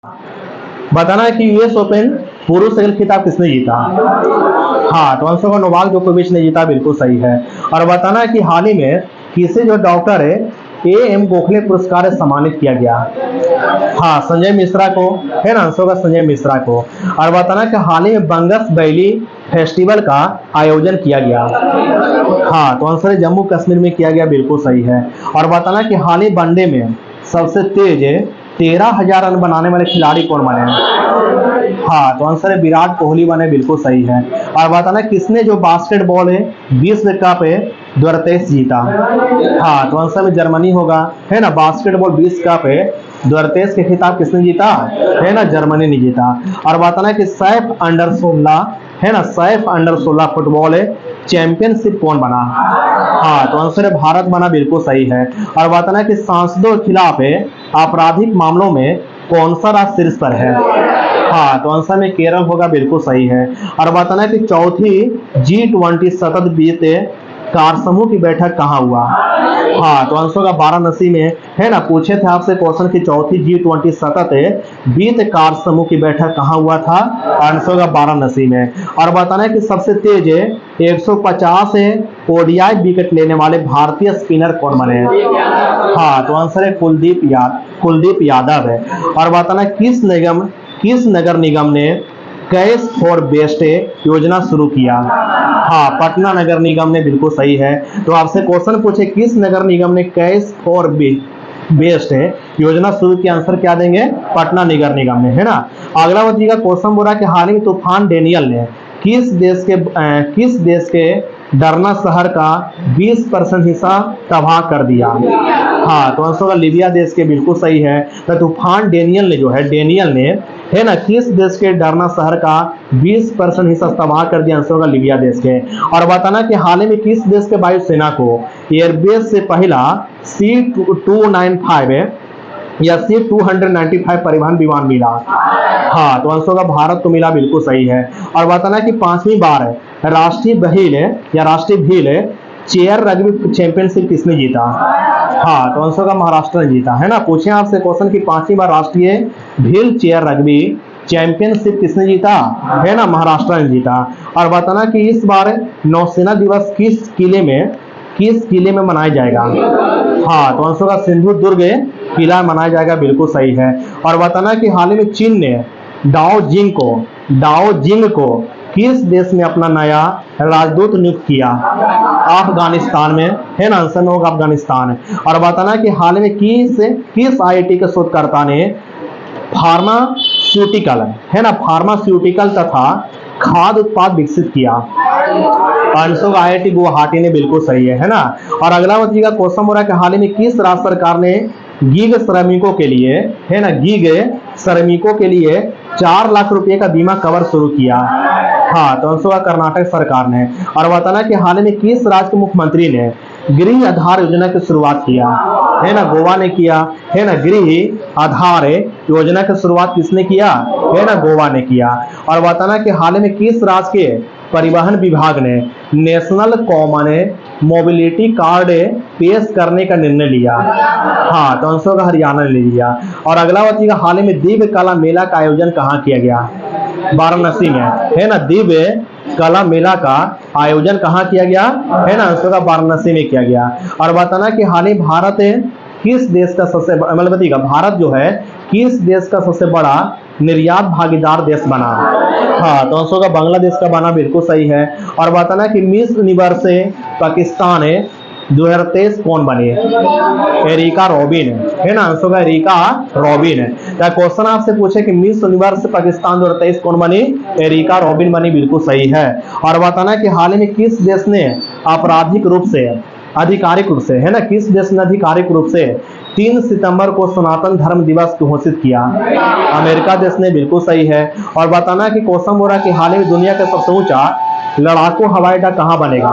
बताना है कि यूएस ओपन पुरुष सिंगल खिताब किसने जीता। हाँ, तो आंसर होगा नोवाक जोकोविच ने जीता, बिल्कुल सही है। और बताना है कि हाल ही में किसे जो डॉक्टर है एम गोखले पुरस्कार से सम्मानित किया गया। हाँ, संजय मिश्रा को, है ना, आंसर होगा संजय मिश्रा को। और बताना कि हाल ही में बंगस बैली फेस्टिवल का आयोजन किया गया। हाँ, तो आंसर है जम्मू कश्मीर में किया गया, बिल्कुल सही है। और बताना कि हाल ही वनडे में सबसे तेज 13,000 रन बनाने वाले खिलाड़ी कौन बने हैं। हाँ, तो आंसर है विराट कोहली बने, बिल्कुल सही है। और बताना किसने जो बास्केटबॉल है विश्व कप है 2023 जीता। हाँ, तो आंसर में जर्मनी होगा, है ना। बास्केटबॉल विश्व कप है 2023 के खिताब किसने जीता, है ना, जर्मनी ने जीता। और बताना कि सैफ अंडर 16, है ना, सैफ अंडर 16 फुटबॉल है चैंपियनशिप कौन बना। हाँ, तो आंसर है भारत बना, बिल्कुल सही है। और बताना कि सांसदों के खिलाफ है आपराधिक मामलों में कौन सा राज्य शीर्ष पर है। हाँ, तो आंसर में केरल होगा, बिल्कुल सही है। और बताना कि चौथी G20 सतत वित्त कार समूह की बैठक कहाँ हुआ। हाँ, तो आंसर होगा वाराणसी में, है ना। पूछे थे आपसे क्वेश्चन की चौथी G20 सतत वित्त कार समूह की बैठक कहाँ हुआ था, आंसर होगा वाराणसी में। और बताना है कि सबसे तेज 150 ओडीआई विकेट लेने वाले भारतीय स्पिनर कौन बने हैं। हाँ, तो आंसर है कुलदीप यादव है। और बताना किस नगर निगम ने कैश फॉर बेस्ट योजना शुरू किया। हाँ, पटना नगर निगम ने, बिल्कुल सही है। तो आपसे क्वेश्चन पूछे किस नगर निगम ने कैश फॉर बेस्ट योजना शुरू किया, आंसर क्या देंगे, पटना नगर निगम ने, है ना। अगला बताइए का क्वेश्चन बोला कि हाल ही में तूफान डेनियल ने किस देश के डरना शहर का 20% हिस्सा तबाह कर दिया। हाँ, तो आंसर होगा लीबिया देश के, बिल्कुल सही है। तो तूफान डेनियल ने जो है, डेनियल ने, है ना, किस देश के डरना शहर का 20% हिस्सा तबाह कर दिया, आंसर होगा लीबिया देश के। और बताना कि हाल ही में किस देश के वायुसेना को एयरबेस से पहला C-295 या C-295 परिवहन विमान मिला। हाँ, तो आंसर होगा भारत को मिला, बिल्कुल सही है। और बताना कि 5वीं बार राष्ट्रीय भील चेयर रग्बी चैंपियनशिप किसने जीता। हाँ, तो आंसर होगा महाराष्ट्र ने जीता, है ना। पूछे आपसे क्वेश्चन की 5वीं बार राष्ट्रीय भील चेयर रग्बी चैंपियनशिप किसने जीता, है ना, महाराष्ट्र ने जीता। और बताना कि इस बार नौसेना दिवस किस किले में मनाया जाएगा। हाँ, तो आंसर होगा सिंधु दुर्ग किला मनाया जाएगा, बिल्कुल सही है। और बताना कि हाल ही में चीन ने डाओ जिंग को किस देश में अपना नया राजदूत नियुक्त किया। अफगानिस्तान में, है ना, आंसर होगा अफगानिस्तान। और बताना कि हाल में किस आईआईटी के शोधकर्ता ने फार्मास्यूटिकल, है ना, फार्मास्यूटिकल तथा खाद्य उत्पाद विकसित किया। आंसर आईआईटी गुवाहाटी ने, बिल्कुल सही है ना। और अगला बताइएगा क्वेश्चन हो रहा है कि हाल ही में किस राज्य सरकार ने गीग श्रमिकों के लिए, है ना, गीग श्रमिकों के लिए 4 लाख रुपए का बीमा कवर शुरू किया। हाँ, तो आंसर कर्नाटक सरकार ने। और बताना कि हाल में किस राज्य के मुख्यमंत्री ने गृह आधार योजना की शुरुआत किया, है ना, गोवा ने किया, है ना। गृह आधार योजना की शुरुआत किसने किया, है ना, गोवा ने किया। और बताना कि हाल में किस राज्य के परिवहन विभाग ने नेशनल कॉमन मोबिलिटी कार्ड पेश करने का निर्णय लिया। हाँ, तो आंसर होगा हरियाणा ने लिया। और अगला बताइएगा हाल में दिव्य कला मेला का आयोजन कहाँ किया गया, वाराणसी में, है ना। दिव्य कला मेला का आयोजन कहाँ किया गया, है ना, आंसर होगा वाराणसी में किया गया। और बताना कि हाल ही भारत किस देश का सबसे, मतलब बताइएगा भारत जो है किस देश का सबसे बड़ा निर्यात भागीदार देश बना। हाँ, तो आंसर होगा बांग्लादेश का बना, बिल्कुल सही है। और बताना कि मिस यूनिवर्स पाकिस्तान 2023 कौन बनी, एरिका रॉबिन, है ना, आंसर होगा एरिका रॉबिन। क्या क्वेश्चन आपसे पूछे कि मिस यूनिवर्स पाकिस्तान 2023 कौन बनी, एरिका रॉबिन बनी, बिल्कुल सही है। और बताना कि हाल ही में किस देश ने आधिकारिक रूप से, है ना, किस देश ने आधिकारिक रूप से 3 सितंबर को सनातन धर्म दिवस घोषित किया, अमेरिका देश ने, बिल्कुल सही है। और बताना कि क्वेश्चन हो रहा है कि हाल ही में दुनिया का सबसे ऊंचा लड़ाकू हवाई अड्डा कहाँ बनेगा।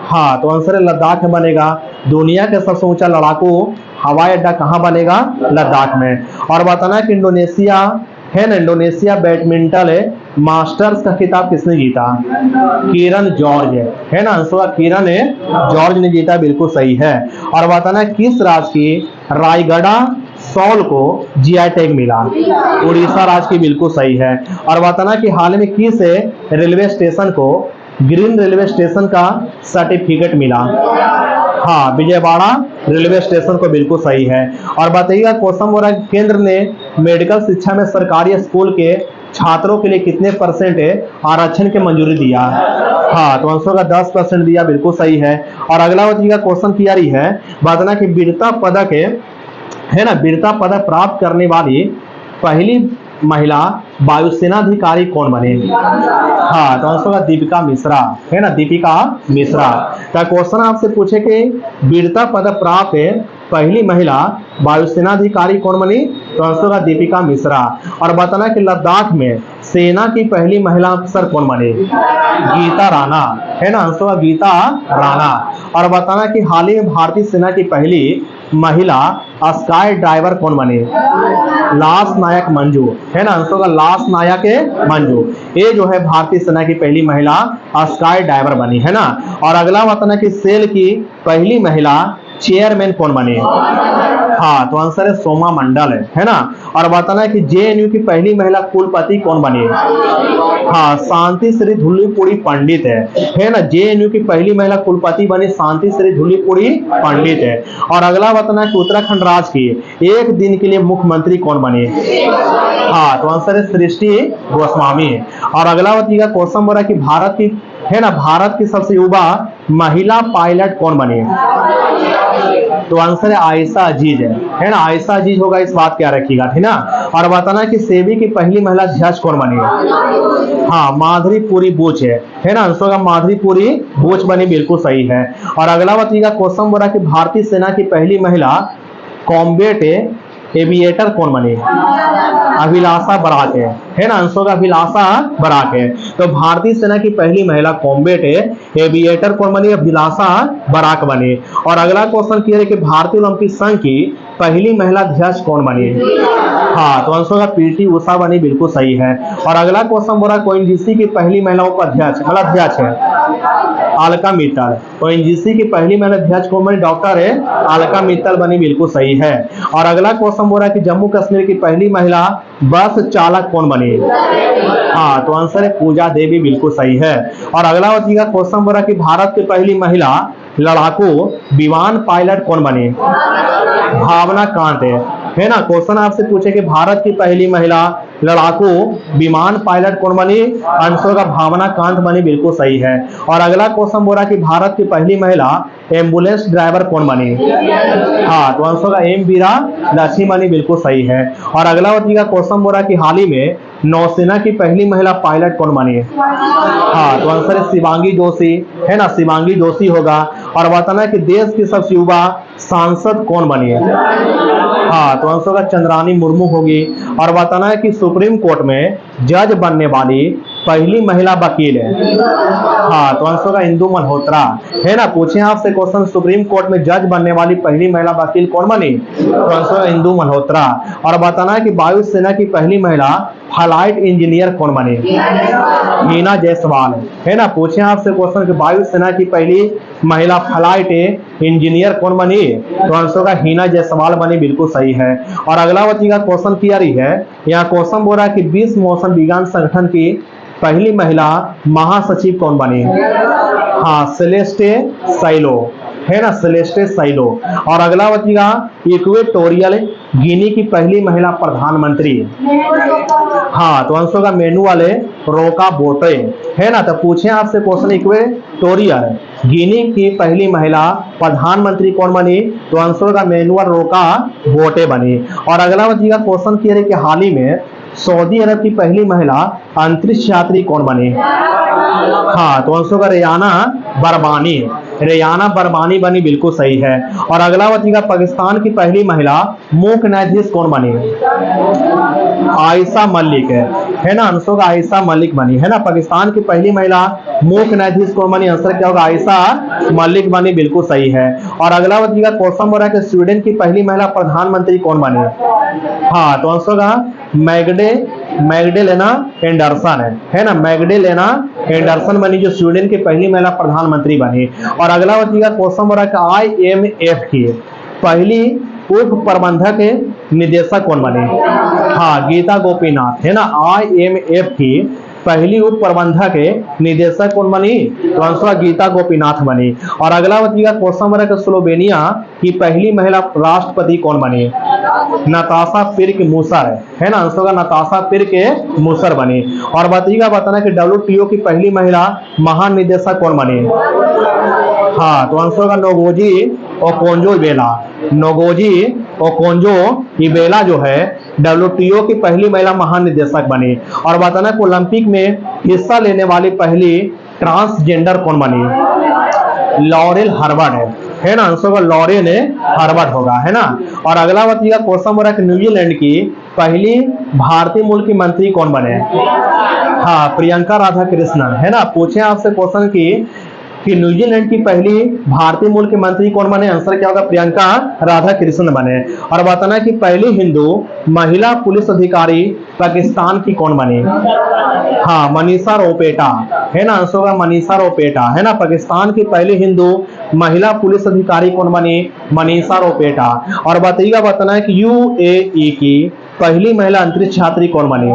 हाँ, तो आंसर है लद्दाख में बनेगा। दुनिया का सबसे ऊंचा लड़ाकू हवाई अड्डा कहाँ बनेगा, लद्दाख में। और बताना कि इंडोनेशिया, है ना, इंडोनेशिया बैडमिंटन मास्टर्स का खिताब किसने जीता, किरण जॉर्ज, है ना, आंसर किरण जॉर्ज ने जीता, बिल्कुल सही है। और बताना किस राज्य की रायगढ़ सॉल को जीआई टैग मिला। उड़ीसा राज्य की बिल्कुल सही है। और बताना कि हाल में किस रेलवे स्टेशन को ग्रीन रेलवे स्टेशन का सर्टिफिकेट मिला। हाँ, विजयवाड़ा रेलवे स्टेशन को बिल्कुल सही है। और बताइएगा क्वेश्चन बोल रहा है केंद्र ने मेडिकल शिक्षा में सरकारी स्कूल के छात्रों के लिए कितने परसेंट आरक्षण की मंजूरी दिया। हाँ, तो आंसर का 10% दिया, बिल्कुल सही है। और अगला बताइएगा क्वेश्चन क्या रही है, बताना कि वीरता पदक है ना, वीरता पदक प्राप्त करने वाली पहली महिला वायुसेना अधिकारी कौन बने। हाँ, तो आंसर होगा दीपिका मिश्रा, है ना, दीपिका मिश्रा। का क्वेश्चन आपसे पूछे कि वीरता पदक प्राप्त पहली महिला वायुसेना अधिकारी कौन बनी, तो आंसर होगा दीपिका मिश्रा। और बताना कि लद्दाख में सेना की पहली महिला अफसर कौन बने, गीता राणा, है ना, आंसर होगा गीता राणा। और बताना कि हाल ही में भारतीय सेना की पहली महिला स्काई ड्राइवर कौन बने, लांस नायक मंजू, है ना, आंसर होगा लांस नायक मंजू। ये जो है भारतीय सेना की पहली महिला स्काई ड्राइवर बनी, है ना। और अगला बताना कि सेल की पहली महिला चेयरमैन कौन बने। हाँ, तो आंसर है सोमा मंडल, है ना। और बताना कि जेएनयू की पहली महिला कुलपति कौन बनी। हाँ, शांति श्री धुल्लीपुड़ी पंडित है ना, जेएनयू की पहली महिला कुलपति बनी शांति श्री धुल्लीपुड़ी पंडित है। और अगला बताना कि उत्तराखंड राज्य की एक दिन के लिए मुख्यमंत्री कौन बने। हाँ, तो आंसर है सृष्टि गोस्वामी। और अगला बताइएगा क्वेश्चन बोला कि भारत की, है ना, भारत की सबसे युवा महिला पायलट कौन बने, तो आंसर है आयशा अजीज, है ना, आयशा अजीज होगा, इस बात क्या रखिएगा, ठीक ना। और बताना कि सेबी की पहली महिला अध्यक्ष कौन बनी। हाँ, माधुरी पुरी बुच है ना, आंसर होगा माधुरी पुरी बुच बनी, बिल्कुल सही है। और अगला बताइएगा क्वेश्चन बोला कि भारतीय सेना की पहली महिला कॉम्बैट एविएटर कौन बने, अभिलाषा बराक है ना, आंसर होगा अभिलाषा बराक है। तो भारतीय सेना की पहली महिला कॉम्बैट एविएटर कौन बनी, अभिलाषा बराक बने। और अगला क्वेश्चन क्लियर है कि भारतीय ओलंपिक संघ की पहली महिला अध्यक्ष कौन बनी। हाँ, तो आंसर होगा पीटी उषा बनी, बिल्कुल सही है। और अगला क्वेश्चन बोला ओएनजीसी की पहली महिला उपाध्यक्ष, मतलब अध्यक्ष है अलका मित्तल। ओएनजीसी की पहली महिला अध्यक्ष कौन बनी, डॉक्टर है अलका मित्तल बनी, बिल्कुल सही है। और अगला क्वेश्चन बोला कि जम्मू कश्मीर की पहली महिला बस चालक कौन बनी। हाँ, तो आंसर है पूजा देवी, बिल्कुल सही है। और अगला बताइएगा क्वेश्चन बोला कि भारत की पहली महिला लड़ाकू विमान पायलट कौन बनी, भावना कांत है ना। क्वेश्चन आपसे पूछे कि भारत की पहली महिला लड़ाकू विमान पायलट कौन बनी, आंसर का भावना कांत बनी, बिल्कुल सही है। और अगला क्वेश्चन बोला कि भारत की पहली महिला एम्बुलेंस ड्राइवर कौन बनी। हाँ, तो आंसर का एम वीरा लक्ष्मी बनी, बिल्कुल सही है। और अगला बताइएगा क्वेश्चन बोला कि हाल ही में नौसेना की पहली महिला पायलट कौन बनी। हाँ, तो आंसर है शिवांगी जोशी, है ना, शिवांगी जोशी होगा। और बताना कि देश की सबसे युवा सांसद कौन बनी है। हाँ, तो आंसर का चंद्रानी मुर्मू होगी। और बताना है कि सुप्रीम कोर्ट में जज बनने वाली पहली महिला वकील है। हाँ, तो आंसर का इंदु मल्होत्रा, है ना। पूछे आपसे क्वेश्चन सुप्रीम कोर्ट में जज बनने वाली पहली महिला वकील कौन बनी, तो आंसर इंदु मल्होत्रा। और बताना है कि वायुसेना की पहली महिला फ्लाइट इंजीनियर कौन बनी, हीना जायसवाल, है ना। पूछे आपसे क्वेश्चन कि वायुसेना की पहली महिला फ्लाइट इंजीनियर कौन बनी, तो आंसर का हीना जायसवाल बनी, बिल्कुल सही है। और अगला बताइएगा क्वेश्चन क्या रही है, यहाँ क्वेश्चन बोल रहा है कि विश्व मौसम विज्ञान संगठन की पहली महिला महासचिव कौन बनी। हाँ, सेलेस्टे साइलो, है ना, सेलेस्टे साइलो। और अगला बताइएगा इक्वेटोरियल गिनी की पहली महिला प्रधानमंत्री। हाँ, तो आंसर का मेनू वाले रोका बोटे, है ना। तो पूछे आपसे क्वेश्चन इक्वेटोरियल गिनी की पहली महिला प्रधानमंत्री कौन बनी, तो आंसर का मेनुअल रोका बोटे बनी। और अगला बताइएगा क्वेश्चन क्लियर है कि हाल ही में सऊदी अरब की पहली महिला अंतरिक्ष यात्री कौन बनी। हाँ, तो आंसर का रेयाना बरबानी, रेयाना बरबानी बनी, बिल्कुल सही है। और अगला बताइएगा पाकिस्तान की पहली महिला मुख्य न्यायाधीश कौन बनी, आयशा मलिक है ना, आंसर का आयशा मलिक बनी, है ना। पाकिस्तान की पहली महिला मुख्य न्यायाधीश कौन बनी, आंसर क्या होगा आयशा मलिक बनी, बिल्कुल सही है। और अगला बताइएगा क्वेश्चन बोला कि स्वीडन की पहली महिला प्रधानमंत्री कौन बनी। हाँ, तो आंसर का मैग्डेलेना एंडरसन है ना, मैग्डेलेना एंडरसन बनी, जो स्वीडन की पहली महिला प्रधानमंत्री बनी। और अगला बताइएगा क्वेश्चन बोला कि IMF की पहली उप प्रबंधक निदेशक कौन बने? हाँ, गीता गोपीनाथ, है ना। IMF की पहली उप प्रबंधक निदेशक कौन बनी? तो आंसर गीता गोपीनाथ बनी। और अगला बताइएगा क्वेश्चन नंबर है, स्लोवेनिया की पहली महिला राष्ट्रपति कौन बनी? नताशा पिर्क मूसर, है ना। आंसर का नताशा पिर्क मूसर बनी। और बताइएगा बताना कि WTO की पहली महिला महानिदेशक कौन बनी? हाँ, तो आंसर का नोगोजी ओकोंजो-इवेला। नोगोजी ओकोंजो-इवेला जो है WTO की पहली महिला महानिदेशक बनी। और बताना कि ओलंपिक में हिस्सा लेने वाली पहली ट्रांसजेंडर कौन बनी? लॉरेल हार्वर्ड है ना। आंसर का लॉरेल हार्वर्ड होगा, है ना। और अगला बताइएगा क्वेश्चन नंबर है, न्यूजीलैंड की पहली भारतीय मूल की मंत्री कौन बने? हाँ, प्रियंका राधा कृष्णन, है ना। पूछे आपसे क्वेश्चन कि न्यूजीलैंड की पहली भारतीय मूल के मंत्री कौन बने? आंसर क्या होगा? प्रियंका राधा कृष्णन बने। और बताना कि पहली हिंदू महिला पुलिस अधिकारी पाकिस्तान की कौन बनी? हाँ, मनीषा रोपेटा, है ना। आंसर होगा मनीषा रोपेटा, है ना। पाकिस्तान की पहली हिंदू महिला पुलिस अधिकारी कौन बनी? मनीषा रोपेटा। और बताइएगा बताना है कि UAE की पहली महिला अंतरिक्ष यात्री कौन बनी?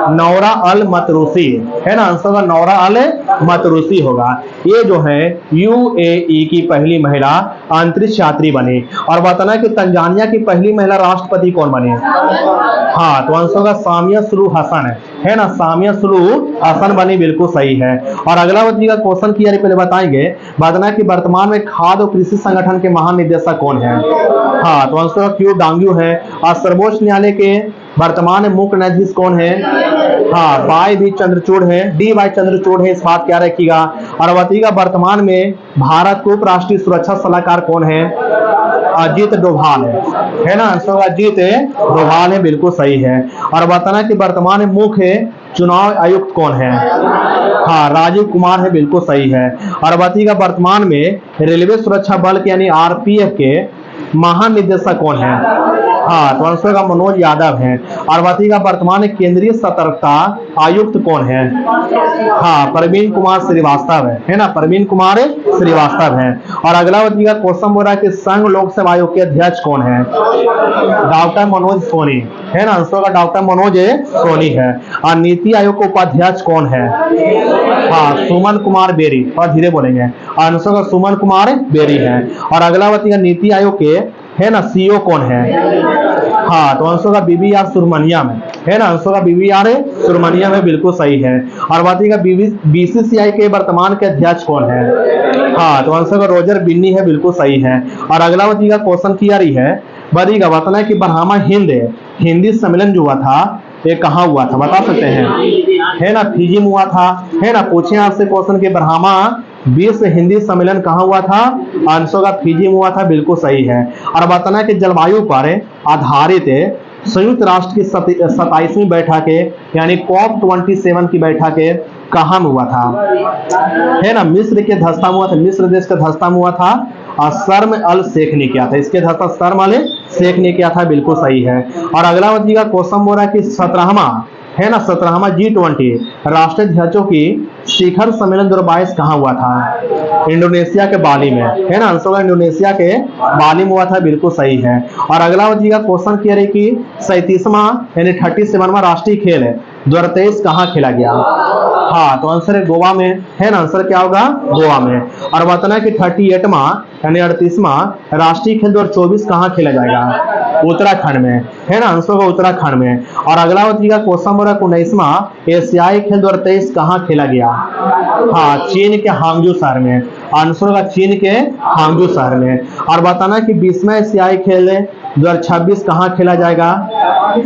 नौरा अल मतरूसी, है ना। आंसर होगा नौरा अल मतरूसी होगा। ये जो है UAE की पहली महिला अंतरिक्ष यात्री बनी। और बताना कि तंजानिया की पहली महिला राष्ट्रपति कौन बनी? हाँ, तो आंसर होगा सामिया सुलूहु हसन, है ना। सामिया सुलूहु हसन बनी, बिल्कुल सही है। और अगला बताइएगा क्वेश्चन की यारी पहले बताएंगे। बताना कि वर्तमान में खाद्य और कृषि संगठन के महानिदेशक कौन है? हाँ, तो आंसर क्यू डांग्यू है। और सर्वोच्च न्यायालय के वर्तमान में मुख्य न्यायाधीश कौन है? हाँ, वाई चंद्रचूड़ है, DY चंद्रचूड़ है, इस बात क्या रखिएगा। और बताइएगा वर्तमान में भारत को उपराष्ट्रीय सुरक्षा सलाहकार कौन है? अजीत डोभाल है ना। आंसर अजीत डोभाल है, बिल्कुल सही है। और बताना कि वर्तमान में मुख्य चुनाव आयुक्त कौन है? हाँ, राजीव कुमार है, बिल्कुल सही है। और बताइएगा वर्तमान में रेलवे सुरक्षा बल के यानी RPF के महानिदेशक कौन है? हाँ, तो आंसर का मनोज यादव है। और बताइएगा वर्तमान में केंद्रीय सतर्कता आयुक्त कौन है? हाँ, प्रवीण कुमार श्रीवास्तव है ना। प्रवीण कुमार श्रीवास्तव है। और अगला बताइएगा क्वेश्चन बोल रहा है कि संघ लोक सेवा आयोग के अध्यक्ष कौन है? डॉक्टर मनोज सोनी, है ना। आंसर का डॉक्टर मनोज सोनी है। और नीति आयोग का उपाध्यक्ष कौन है? हाँ, सुमन कुमार बेरी, और धीरे बोलेंगे। आंसर का सुमन कुमार बेरी है। और अगला बताइएगा नीति आयोग के, है ना, CEO कौन है? हाँ, तो आंसर का BVR सुब्रमण्यम है ना। आंसर का BVR सुब्रमण्यम है, बिल्कुल सही है। और बताइएगा BCCI के वर्तमान के अध्यक्ष कौन है? हाँ, तो आंसर का रोजर बिन्नी है, बिल्कुल सही है। और अगला बताइएगा क्वेश्चन की आ रही है, बताइएगा बताना है कि बरहामा हिंदी सम्मेलन जो हुआ था ये कहाँ हुआ था? बता सकते हैं, है ना। फिजी में हुआ था, है ना। पूछे आपसे क्वेश्चन के बरहामा विश्व हिंदी सम्मेलन कहाँ हुआ था? आंसर का फिजी में हुआ था, बिल्कुल सही है। और बताना कि जलवायु पर आधारित संयुक्त राष्ट्र की 27वीं बैठक यानी COP27 की बैठक कहाँ में हुआ था? है ना, मिस्र के धस्ता में हुआ था। मिस्र देश के धस्ता में हुआ था। और शर्म अल शेख ने किया था, इसके धस्ता शर्म अल शेख ने किया था, बिल्कुल सही है। और अगला बताइएगा क्वेश्चन बोल रहा है कि 17वां G20 राष्ट्रीय अध्यक्षों की शिखर सम्मेलन 2022 कहाँ हुआ था? इंडोनेशिया के बाली में, है ना। आंसर इंडोनेशिया के बाली में हुआ था, बिल्कुल सही है। और अगला बताइएगा क्वेश्चन किया है कि 37वां यानी 37वां राष्ट्रीय खेल 2023 कहाँ खेला गया? हाँ, तो आंसर है गोवा में, है ना। आंसर क्या होगा? गोवा में। और बताना कि 38वां यानी 38वां राष्ट्रीय खेल 2024 कहाँ खेला जाएगा? उत्तराखंड में, है ना। आंसर होगा उत्तराखंड में। और अगला बताइएगा क्वेश्चन नंबर 19वां एशियाई खेल 2023 कहाँ खेला गया? हाँ, चीन के हांगजू शहर में। आंसर होगा चीन के हांगजू शहर में। और बताना कि 20वां एशियाई खेल 2026 कहाँ खेला जाएगा?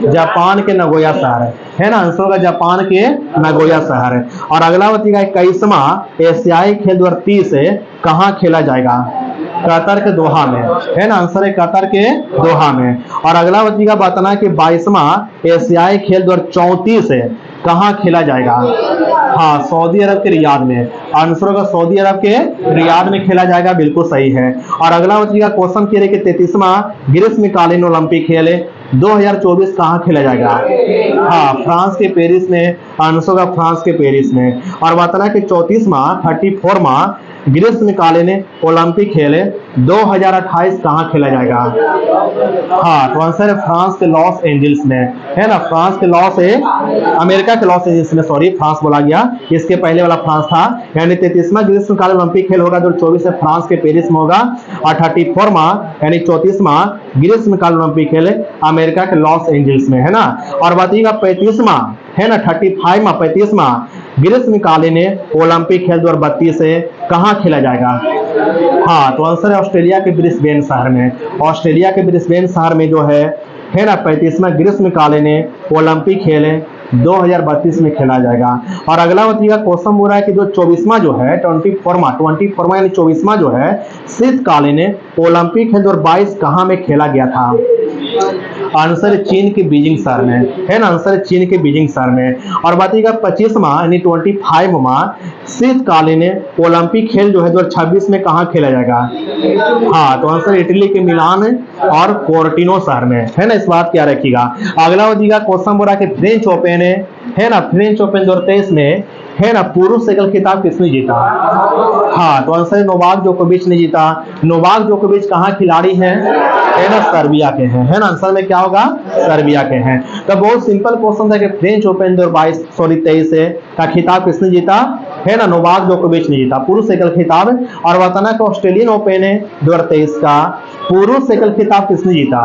जापान के नगोया शहर, है ना। आंसर होगा जापान के नगोया शहर। और अगला बताइएगा 21वां एशियाई खेल 2030 कहाँ खेला जाएगा? कतर के दोहा में, है ना। आंसर है कतर के दोहा में। और अगला बताइएगा बताना कि 22वां एशियाई खेल 2034 कहाँ खेला जाएगा? हाँ, सऊदी अरब के रियाद में। आंसर होगा सऊदी अरब के रियाद में खेला जाएगा, बिल्कुल सही है। और अगला बताइएगा क्वेश्चन किया कि 33वां ग्रीष्मकालीन ओलंपिक खेल 2024 कहाँ खेला जाएगा? हाँ, फ्रांस के पेरिस में। आंसर होगा फ्रांस के पेरिस में। और बताना कि 34वां ग्रीष्मकालीन ओलंपिक खेल 2028 कहाँ खेला जाएगा? हाँ, तो आंसर है फ्रांस के लॉस एंजल्स में, है ना। फ्रांस के अमेरिका के लॉस एंजल्स में, सॉरी फ्रांस बोला गया, इसके पहले वाला फ्रांस था। यानी 33वां ग्रीष्मकालीन ओलंपिक खेल होगा 2024 में फ्रांस के पेरिस में होगा, और 34वां यानी 34वां ग्रीष्मकालीन ओलंपिक खेल अमेरिका के लॉस एंजल्स में, है ना। और बताइएगा 35वां, है ना, 35वां ग्रीष्मकालीन ओलंपिक खेल 2032 से कहाँ खेला जाएगा? हाँ, तो आंसर है ऑस्ट्रेलिया के ब्रिस्बेन शहर में। ऑस्ट्रेलिया के ब्रिस्बेन शहर में जो है ना 35वां ग्रीष्मकालीन ओलंपिक खेल 2032 में खेला जाएगा। और अगला बताइएगा क्वेश्चन बोल रहा है कि जो 24वां जो है 24वां यानी 24वां जो है शीतकालीन ओलंपिक खेल 2022 कहाँ में खेला गया था? आंसर चीन के बीजिंग शहर में, है ना। आंसर चीन के बीजिंग शहर में। और बताइएगा 25वां यानी 25वां शीतकालीन ओलंपिक खेल जो है 2026 में कहाँ खेला जाएगा? हाँ, तो आंसर इटली के मिलान और कोर्टिनो शहर में, है ना। इस बात क्या रखिएगा। अगला बताइएगा क्वेश्चन बोला कि फ्रेंच ओपन है ना, फ्रेंच ओपन 2023 में, है ना, पुरुष एकल खिताब किसने जीता? हाँ, तो आंसर नोवाक जोकोविच ने जीता। नोवाक जोकोविच कहाँ खिलाड़ी हैं? है ना, सर्बिया के हैं, है ना। आंसर में क्या होगा? सर्बिया के हैं। तो बहुत सिंपल क्वेश्चन था कि फ्रेंच ओपन 2023 का खिताब किसने जीता? है ना, नोवाक जोकोविच ने जीता पुरुष एकल खिताब। और बताना कि ऑस्ट्रेलियन ओपन 2023 का पुरुष एकल खिताब किसने जीता?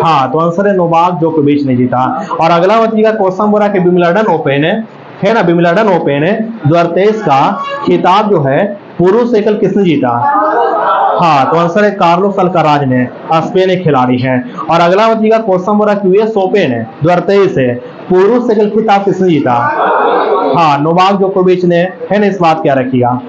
हाँ, तो आंसर है नोवाक जोकोविच ने जीता। और अगला बताइएगा क्वेश्चन बोला कि विंबलडन ओपन है ना, विंबलडन ओपन 2023 का खिताब जो है पुरुष एकल किसने जीता? हाँ, तो आंसर है कार्लोस अल्काराज ने, स्पेन के खिलाड़ी हैं। और अगला बताइएगा क्वेश्चन बोला कि यूएस ओपन 2023 है पुरुष एकल खिताब किसने जीता? हाँ, नोवाक जोकोविच ने, है ना। इस बात क्या रखिएगा।